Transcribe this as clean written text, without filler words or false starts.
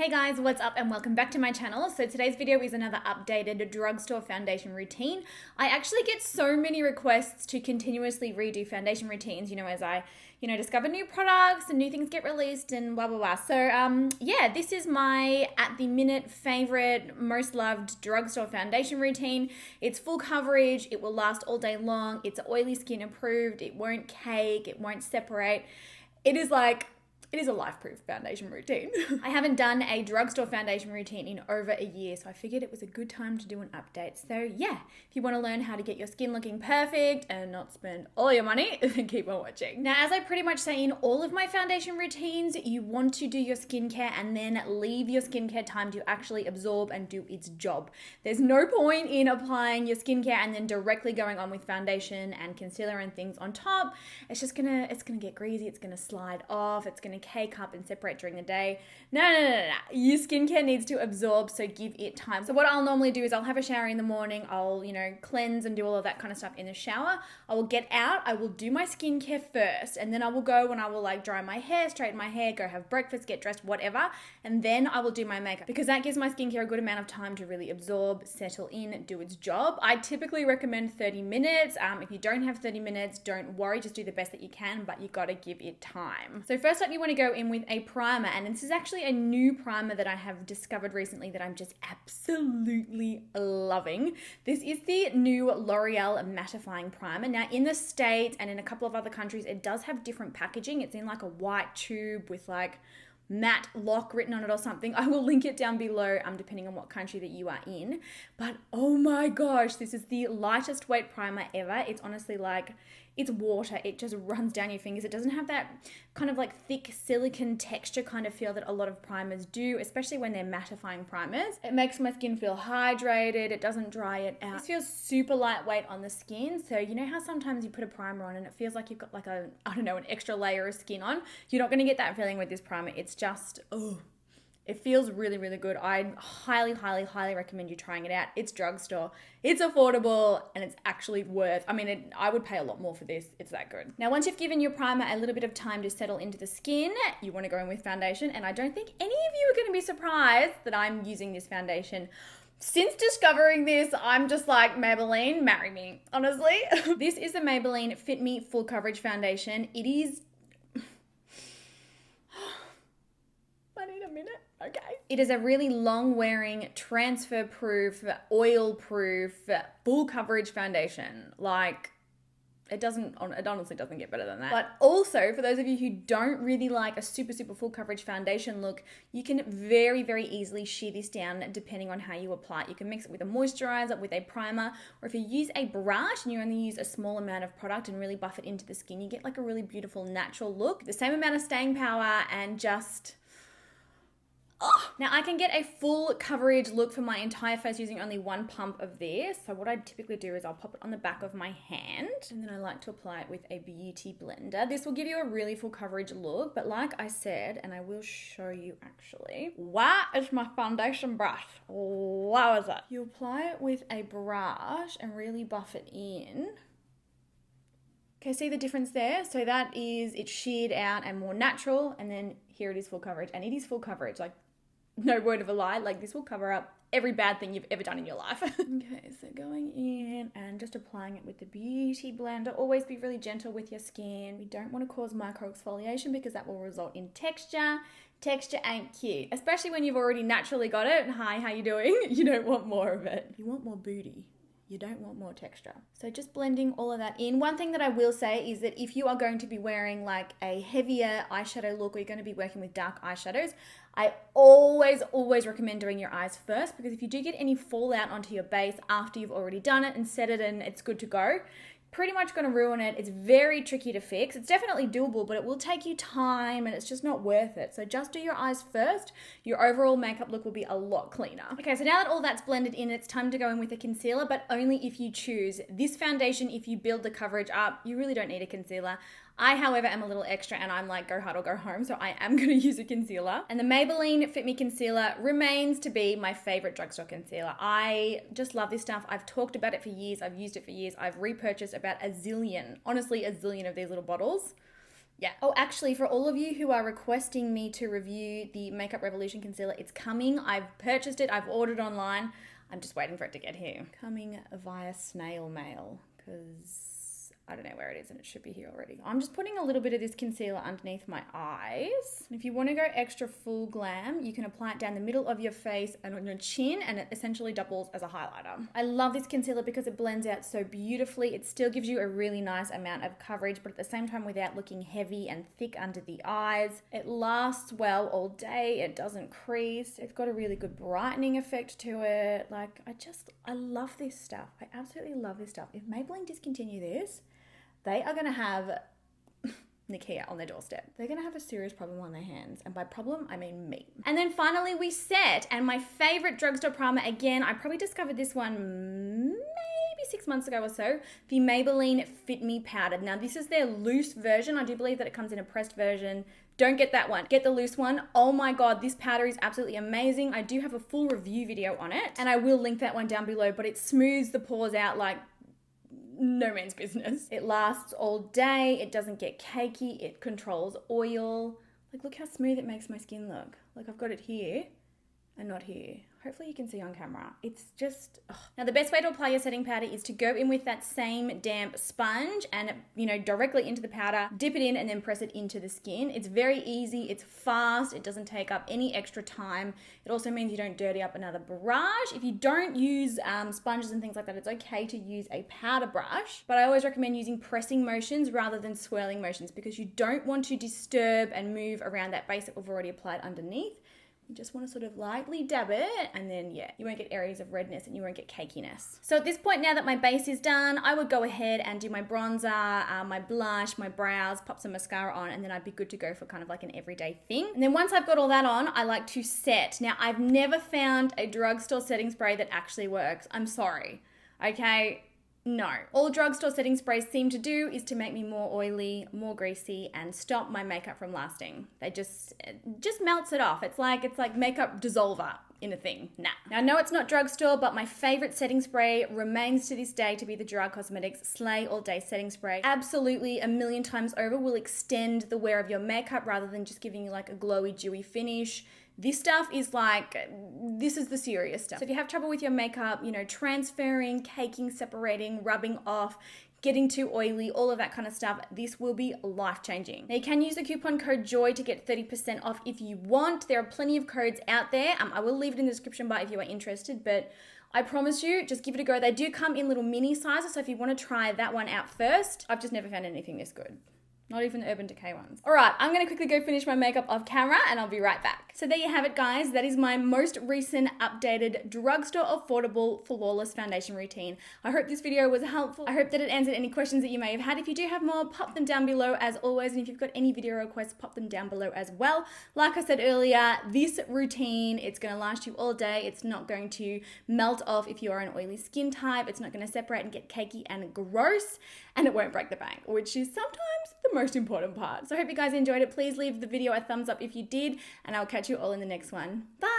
Hey guys, what's up and welcome back to my channel. So today's video is another updated drugstore foundation routine. I actually get so many requests to continuously redo foundation routines, as I, discover new products and new things get released and blah, blah, blah. So yeah, this is my at the minute favorite, most loved drugstore foundation routine. It's full coverage. It will last all day long. It's oily skin approved. It won't cake. It won't separate. It is a life-proof foundation routine. I haven't done a drugstore foundation routine in over a year, so I figured it was a good time to do an update. So yeah, if you want to learn how to get your skin looking perfect and not spend all your money, then keep on watching. Now, as I pretty much say in all of my foundation routines, you want to do your skincare and then leave your skincare time to actually absorb and do its job. There's no point in applying your skincare and then directly going on with foundation and concealer and things on top. It's gonna get greasy, it's gonna slide off, it's gonna cake up and separate during the day. No. Your skincare needs to absorb, so give it time. So what I'll normally do is I'll have a shower in the morning. I'll, cleanse and do all of that kind of stuff in the shower. I will get out. I will do my skincare first, and then I will go and I will dry my hair, straighten my hair, go have breakfast, get dressed, whatever, and then I will do my makeup because that gives my skincare a good amount of time to really absorb, settle in, do its job. I typically recommend 30 minutes. If you don't have 30 minutes, don't worry. Just do the best that you can, but you got to give it time. So first up, you want to go in with a primer, and this is actually a new primer that I have discovered recently that I'm just absolutely loving. This is the new L'Oreal Mattifying primer. Now in the States and in a couple of other countries, it does have different packaging. It's in a white tube with matte lock written on it or something. I will link it down below depending on what country that you are in. But oh my gosh, this is the lightest weight primer ever. It's honestly it's water. It just runs down your fingers. It doesn't have that kind of thick silicone texture kind of feel that a lot of primers do, especially when they're mattifying primers. It makes my skin feel hydrated. It doesn't dry it out. This feels super lightweight on the skin. So you know how sometimes you put a primer on and it feels like you've got an extra layer of skin on? You're not going to get that feeling with this primer. It's just, it feels really, really good. I highly, highly, highly recommend you trying it out. It's drugstore, it's affordable, and it's actually worth, I would pay a lot more for this. It's that good. Now, once you've given your primer a little bit of time to settle into the skin, you want to go in with foundation, and I don't think any of you are going to be surprised that I'm using this foundation. Since discovering this, I'm just like, Maybelline, marry me, honestly. This is the Maybelline Fit Me Full Coverage Foundation. It is... I need a minute. Okay. It is a really long-wearing, transfer-proof, oil-proof, full coverage foundation. It honestly doesn't get better than that. But also, for those of you who don't really like a super, super full coverage foundation look, you can very, very easily shear this down depending on how you apply it. You can mix it with a moisturizer, with a primer, or if you use a brush and you only use a small amount of product and really buff it into the skin, you get a really beautiful natural look. The same amount of staying power and just... Now I can get a full coverage look for my entire face using only one pump of this. So what I typically do is I'll pop it on the back of my hand and then I like to apply it with a beauty blender. This will give you a really full coverage look, but like I said, and I will show you actually, where is my foundation brush? Wow, is that? You apply it with a brush and really buff it in. Okay, see the difference there? So that is, it's sheared out and more natural, and then here it is full coverage, and it is full coverage, no word of a lie, this will cover up every bad thing you've ever done in your life. Okay, so going in and just applying it with the beauty blender. Always be really gentle with your skin. We don't want to cause microexfoliation because that will result in texture. Texture ain't cute, especially when you've already naturally got it. Hi, how you doing? You don't want more of it. You want more booty. You don't want more texture. So just blending all of that in. One thing that I will say is that if you are going to be wearing a heavier eyeshadow look, or you're going to be working with dark eyeshadows, I always recommend doing your eyes first, because if you do get any fallout onto your base after you've already done it and set it and it's good to go, pretty much going to ruin it. It's very tricky to fix. It's definitely doable, but it will take you time and it's just not worth it. So just do your eyes first. Your overall makeup look will be a lot cleaner. Okay, so now that all that's blended in, it's time to go in with a concealer, but only if you choose. This foundation, if you build the coverage up, you really don't need a concealer. I, however, am a little extra and I'm go hard or go home, so I am going to use a concealer. And the Maybelline Fit Me Concealer remains to be my favorite drugstore concealer. I just love this stuff. I've talked about it for years. I've used it for years. I've repurchased about honestly a zillion of these little bottles. Yeah. Oh, actually, for all of you who are requesting me to review the Makeup Revolution concealer, it's coming. I've purchased it. I've ordered online. I'm just waiting for it to get here. Coming via snail mail, because I don't know where it is and it should be here already. I'm just putting a little bit of this concealer underneath my eyes. If you want to go extra full glam, you can apply it down the middle of your face and on your chin, and it essentially doubles as a highlighter. I love this concealer because it blends out so beautifully. It still gives you a really nice amount of coverage, but at the same time without looking heavy and thick under the eyes. It lasts well all day. It doesn't crease. It's got a really good brightening effect to it. Like, I love this stuff. I absolutely love this stuff. If Maybelline discontinue this, they are going to have Nikkia on their doorstep. They're going to have a serious problem on their hands. And by problem, I mean me. And then finally we set, and my favorite drugstore primer, again, I probably discovered this one maybe 6 months ago or so, the Maybelline Fit Me Powdered. Now this is their loose version. I do believe that it comes in a pressed version. Don't get that one. Get the loose one. Oh my God, this powder is absolutely amazing. I do have a full review video on it, and I will link that one down below, but it smooths the pores out like no man's business. It lasts all day. It doesn't get cakey. It controls oil. Like, look how smooth it makes my skin look. Like, I've got it here and not here. Hopefully you can see on camera. It's just, ugh. Now the best way to apply your setting powder is to go in with that same damp sponge and, directly into the powder, dip it in and then press it into the skin. It's very easy, it's fast, it doesn't take up any extra time. It also means you don't dirty up another brush. If you don't use sponges and things like that, it's okay to use a powder brush, but I always recommend using pressing motions rather than swirling motions because you don't want to disturb and move around that base that we've already applied underneath. You just want to sort of lightly dab it, and then yeah, you won't get areas of redness and you won't get cakiness. So at this point, now that my base is done, I would go ahead and do my bronzer, my blush, my brows, pop some mascara on, and then I'd be good to go for kind of like an everyday thing. And then once I've got all that on, I like to set. Now I've never found a drugstore setting spray that actually works. I'm sorry, okay? No. All drugstore setting sprays seem to do is to make me more oily, more greasy, and stop my makeup from lasting. It just melts it off. It's like makeup dissolver in a thing. Nah. Now I know it's not drugstore, but my favorite setting spray remains to this day to be the Gerard Cosmetics Slay All Day Setting Spray. Absolutely, a million times over, will extend the wear of your makeup rather than just giving you like a glowy, dewy finish. This stuff is like, this is the serious stuff. So if you have trouble with your makeup, transferring, caking, separating, rubbing off, getting too oily, all of that kind of stuff, this will be life-changing. Now you can use the coupon code JOY to get 30% off if you want. There are plenty of codes out there. I will leave it in the description bar if you are interested, but I promise you, just give it a go. They do come in little mini sizes, so if you want to try that one out first, I've just never found anything this good. Not even the Urban Decay ones. All right, I'm gonna quickly go finish my makeup off camera and I'll be right back. So there you have it, guys. That is my most recent updated drugstore affordable flawless foundation routine. I hope this video was helpful. I hope that it answered any questions that you may have had. If you do have more, pop them down below as always. And if you've got any video requests, pop them down below as well. Like I said earlier, this routine, it's gonna last you all day. It's not going to melt off if you are an oily skin type. It's not gonna separate and get cakey and gross. And it won't break the bank, which is sometimes the most important part. So I hope you guys enjoyed it. Please leave the video a thumbs up if you did, and I'll catch you all in the next one. Bye!